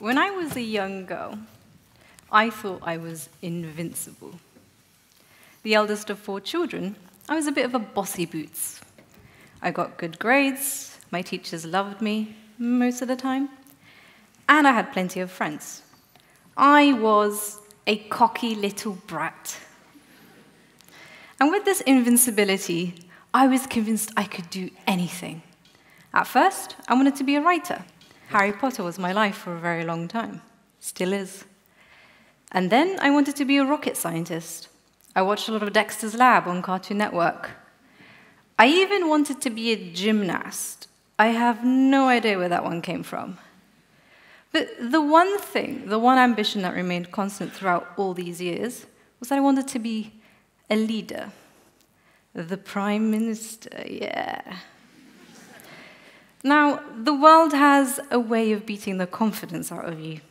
When I was a young girl, I thought I was invincible. The eldest of 4 children, I was a bit of a bossy boots. I got good grades, my teachers loved me most of the time, and I had plenty of friends. I was a cocky little brat. And with this invincibility, I was convinced I could do anything. At first, I wanted to be a writer. Harry Potter was my life for a very long time. Still is. And then I wanted to be a rocket scientist. I watched a lot of Dexter's Lab on Cartoon Network. I even wanted to be a gymnast. I have no idea where that one came from. But the one ambition that remained constant throughout all these years was that I wanted to be a leader. The Prime Minister, yeah. Now, the world has a way of beating the confidence out of you.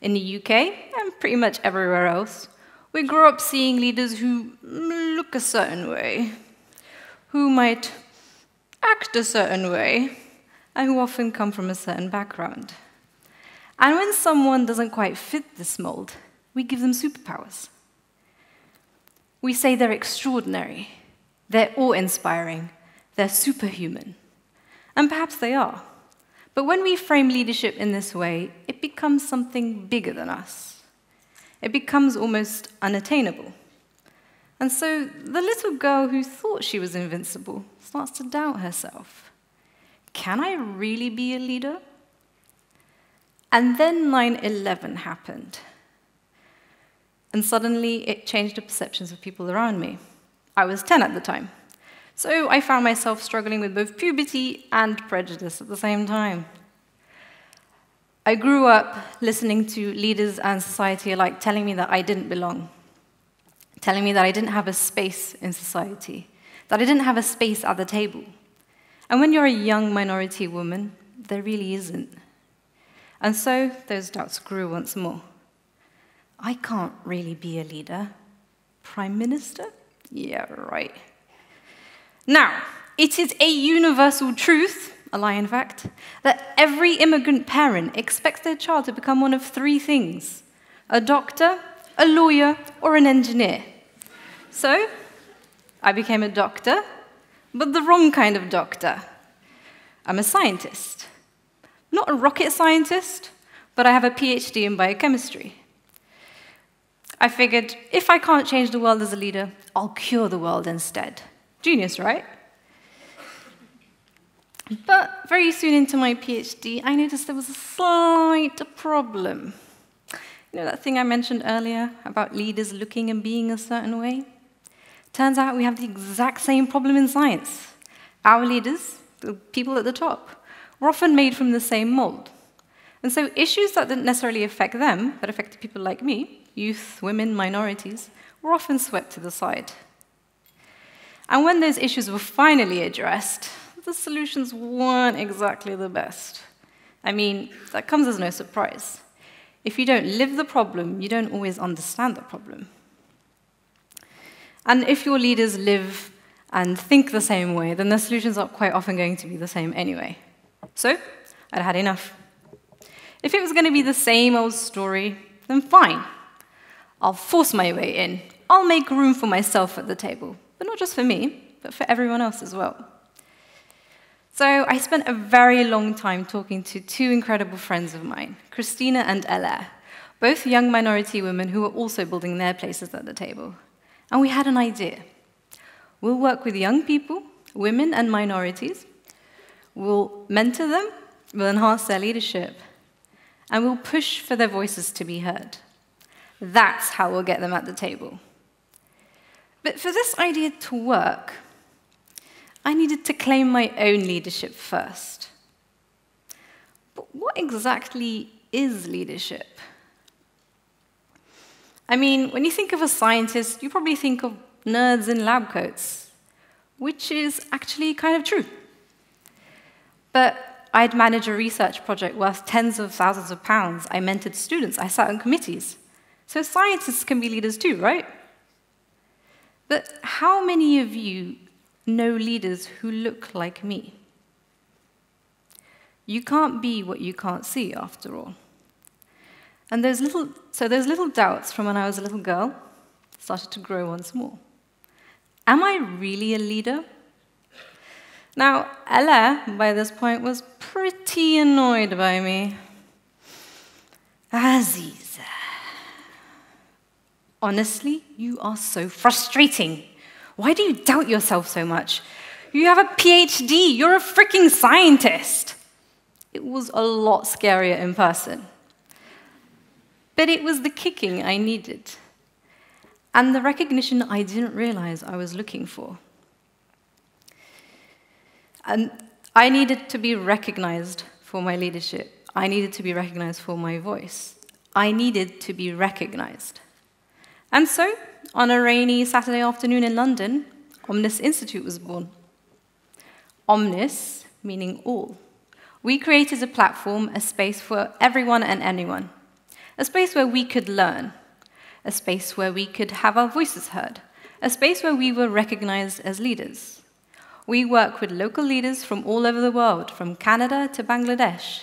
In the UK, and pretty much everywhere else, we grow up seeing leaders who look a certain way, who might act a certain way, and who often come from a certain background. And when someone doesn't quite fit this mold, we give them superpowers. We say they're extraordinary, they're awe-inspiring, they're superhuman. And perhaps they are. But when we frame leadership in this way, it becomes something bigger than us. It becomes almost unattainable. And so the little girl who thought she was invincible starts to doubt herself. Can I really be a leader? And then 9/11 happened. And suddenly it changed the perceptions of people around me. I was 10 at the time. So I found myself struggling with both puberty and prejudice at the same time. I grew up listening to leaders and society alike telling me that I didn't belong, telling me that I didn't have a space in society, that I didn't have a space at the table. And when you're a young minority woman, there really isn't. And so those doubts grew once more. I can't really be a leader. Prime Minister? Yeah, right. Now, it is a universal truth, a lie in fact, that every immigrant parent expects their child to become one of 3 things: a doctor, a lawyer, or an engineer. So, I became a doctor, but the wrong kind of doctor. I'm a scientist. Not a rocket scientist, but I have a PhD in biochemistry. I figured, if I can't change the world as a leader, I'll cure the world instead. Genius, right? But very soon into my PhD, I noticed there was a slight problem. You know that thing I mentioned earlier about leaders looking and being a certain way? Turns out we have the exact same problem in science. Our leaders, the people at the top, were often made from the same mold. And so issues that didn't necessarily affect them, but affected people like me, youth, women, minorities, were often swept to the side. And when those issues were finally addressed, the solutions weren't exactly the best. I mean, that comes as no surprise. If you don't live the problem, you don't always understand the problem. And if your leaders live and think the same way, then the solutions are quite often going to be the same anyway. So, I'd had enough. If it was going to be the same old story, then fine. I'll force my way in. I'll make room for myself at the table. But not just for me, but for everyone else as well. So I spent a very long time talking to 2 incredible friends of mine, Christina and Ella, both young minority women who were also building their places at the table. And we had an idea. We'll work with young people, women and minorities. We'll mentor them, we'll enhance their leadership, and we'll push for their voices to be heard. That's how we'll get them at the table. But for this idea to work, I needed to claim my own leadership first. But what exactly is leadership? I mean, when you think of a scientist, you probably think of nerds in lab coats, which is actually kind of true. But I'd managed a research project worth tens of thousands of pounds. I mentored students. I sat on committees. So scientists can be leaders too, right? But how many of you know leaders who look like me? You can't be what you can't see, after all. And those little doubts from when I was a little girl started to grow once more. Am I really a leader? Now, Ella, by this point, was pretty annoyed by me. Aziza, honestly, you are so frustrating. Why do you doubt yourself so much? You have a PhD, you're a freaking scientist. It was a lot scarier in person. But it was the kicking I needed, and the recognition I didn't realize I was looking for. And I needed to be recognized for my leadership. I needed to be recognized for my voice. I needed to be recognized. And so, on a rainy Saturday afternoon in London, Omnis Institute was born. Omnis, meaning all. We created a platform, a space for everyone and anyone. A space where we could learn. A space where we could have our voices heard. A space where we were recognized as leaders. We work with local leaders from all over the world, from Canada to Bangladesh.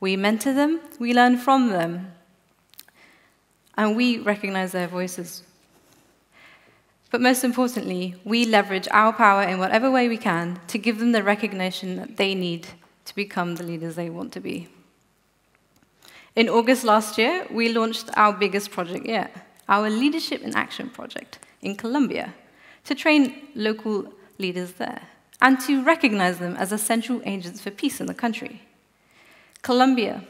We mentor them, we learn from them, and we recognize their voices. But most importantly, we leverage our power in whatever way we can to give them the recognition that they need to become the leaders they want to be. In August last year, we launched our biggest project yet, our Leadership in Action project in Colombia, to train local leaders there and to recognize them as essential agents for peace in the country. Colombia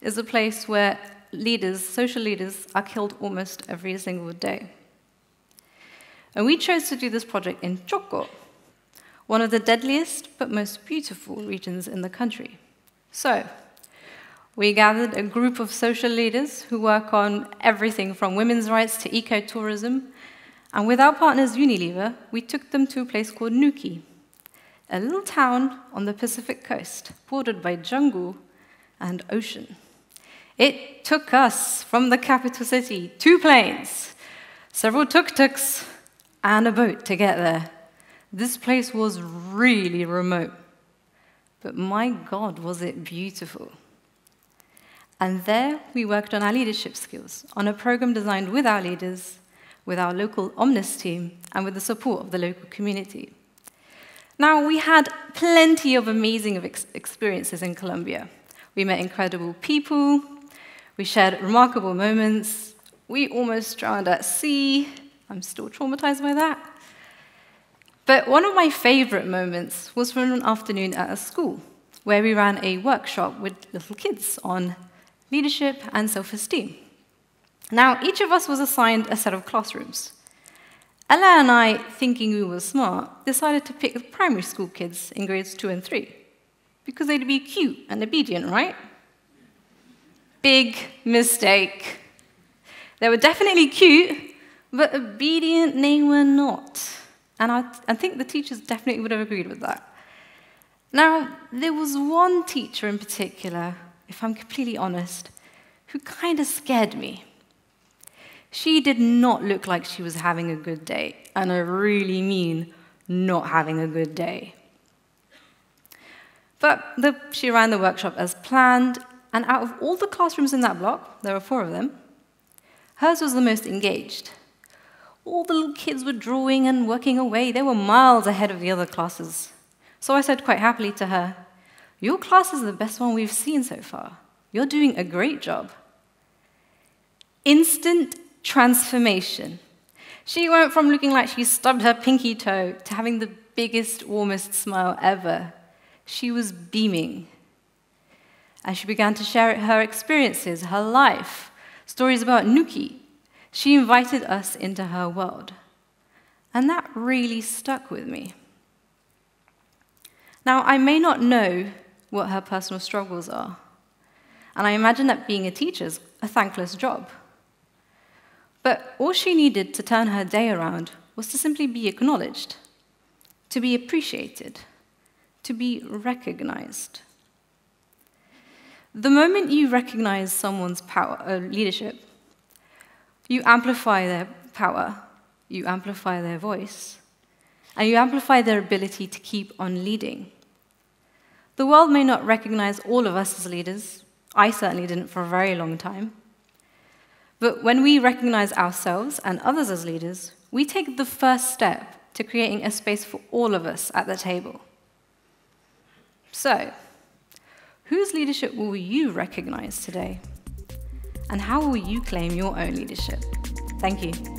is a place where leaders, social leaders, are killed almost every single day. And we chose to do this project in Choco, one of the deadliest but most beautiful regions in the country. So, we gathered a group of social leaders who work on everything from women's rights to ecotourism, and with our partners Unilever, we took them to a place called Nuki, a little town on the Pacific coast, bordered by jungle and ocean. It took us from the capital city 2 planes, several tuk-tuks, and a boat to get there. This place was really remote, but my God, was it beautiful. And there we worked on our leadership skills, on a program designed with our leaders, with our local Omnis team, and with the support of the local community. Now, we had plenty of amazing experiences in Colombia. We met incredible people, we shared remarkable moments, we almost drowned at sea. I'm still traumatized by that. But one of my favorite moments was from an afternoon at a school, where we ran a workshop with little kids on leadership and self-esteem. Now, each of us was assigned a set of classrooms. Ella and I, thinking we were smart, decided to pick the primary school kids in grades 2 and 3, because they'd be cute and obedient, right? Big mistake. They were definitely cute, but obedient they were not. And I think the teachers definitely would have agreed with that. Now, there was one teacher in particular, if I'm completely honest, who kind of scared me. She did not look like she was having a good day, and I really mean not having a good day. But she ran the workshop as planned, and out of all the classrooms in that block, there were 4 of them, hers was the most engaged. All the little kids were drawing and working away. They were miles ahead of the other classes. So I said quite happily to her, "Your class is the best one we've seen so far. You're doing a great job." Instant transformation. She went from looking like she stubbed her pinky toe to having the biggest, warmest smile ever. She was beaming. As she began to share her experiences, her life, stories about Nuki, she invited us into her world. And that really stuck with me. Now, I may not know what her personal struggles are, and I imagine that being a teacher is a thankless job. But all she needed to turn her day around was to simply be acknowledged, to be appreciated, to be recognized. The moment you recognize someone's leadership, you amplify their power, you amplify their voice, and you amplify their ability to keep on leading. The world may not recognize all of us as leaders. I certainly didn't for a very long time. But when we recognize ourselves and others as leaders, we take the first step to creating a space for all of us at the table. So, whose leadership will you recognize today? And how will you claim your own leadership? Thank you.